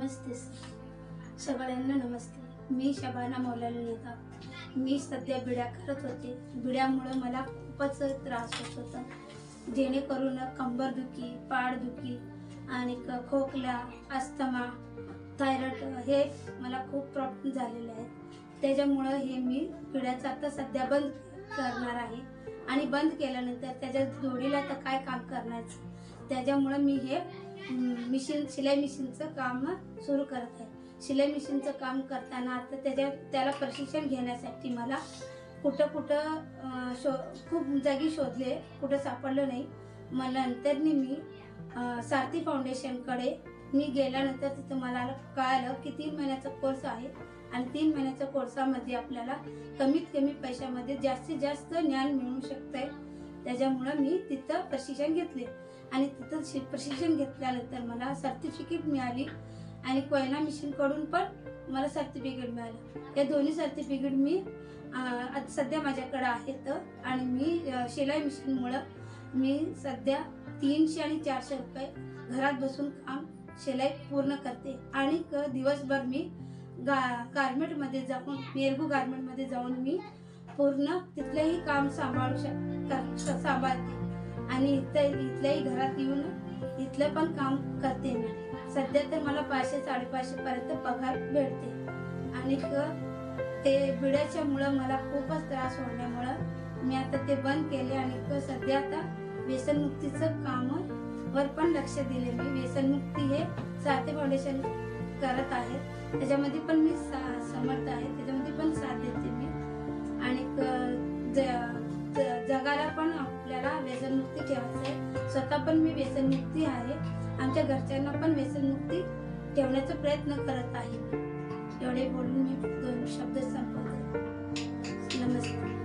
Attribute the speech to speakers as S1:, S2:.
S1: नमस्ते सगळ्यांना नमस्ते। मी शबाना मौलाना निघाव। मी सध्या बिड्या करत होते। बिड्यामुळे मला खूपच त्रास होत होता, जेणेकरून कंबरदुखी, पाठदुखी आणि खोकला, अस्थमा, थायरॉइड हे मला खूप प्रॉब्लेम झालेले आहेत। त्याच्यामुळे हे मी बिड्याचं आता सध्या बंद करणार आहे आणि बंद केल्यानंतर त्याच्या जोडीला तर काय काम करायचं, त्याच्यामुळे मी हे शिलाई मशीनचं काम सुरू करत आहे। शिलाई मशीनचं काम करताना आता त्याला प्रशिक्षण घेण्यासाठी मला कुठं खूप जागी शोधले, कुठं सापडलं नाही। मला नंतर मी सारथी फाउंडेशनकडे मी गेल्यानंतर तिथं मला कळालं की 3 महिन्याचा कोर्स आहे आणि 3 महिन्याच्या कोर्सामध्ये आपल्याला कमीत कमी पैशामध्ये जास्तीत जास्त ज्ञान मिळू शकते। त्याच्यामुळे मी तिथं प्रशिक्षण घेतले आणि तिथं प्रशिक्षण घेतल्यानंतर मला सर्टिफिकेट मिळाली आणि कोयना मशीन कडून पण मला सर्टिफिकेट मिळालं। या दोन्ही सर्टिफिकेट मी सध्या माझ्याकडे आहेत आणि मी शिलाई मशीनमुळे मी सध्या 300 आणि 400 रुपये घरात बसून काम शिलाई पूर्ण करते आणि दिवसभर मी गारमेंटमध्ये जाऊन मेरगू गारमेंटमध्ये जाऊन मी पूर्ण तिथलेही काम सांभाळते आणि इथल्याही घरात येऊन इथलं पण काम करते। मी सध्या तर मला 500-550 पर्यंत पगार भेटते आणि ते बिड्याच्यामुळे मला खूपच त्रास होण्यामुळे मी आता ते बंद केले आणि सध्या आता व्यसनमुक्तीचं कामावर पण लक्ष दिले। मी व्यसनमुक्ती हे सारथी फाउंडेशन करत आहे, त्याच्यामध्ये पण मी समर्थ आहे, त्याच्यामध्ये पण साथ देते मी आणि जगाला पण आपल्याला व्यसनमुक्ती ठेवायचं आहे। स्वतः पण मी व्यसनमुक्ती आहे, आमच्या घरच्यांना पण व्यसनमुक्ती ठेवण्याचा प्रयत्न करत आहे। एवढे बोलून मी 2 शब्द संपवते। नमस्कार।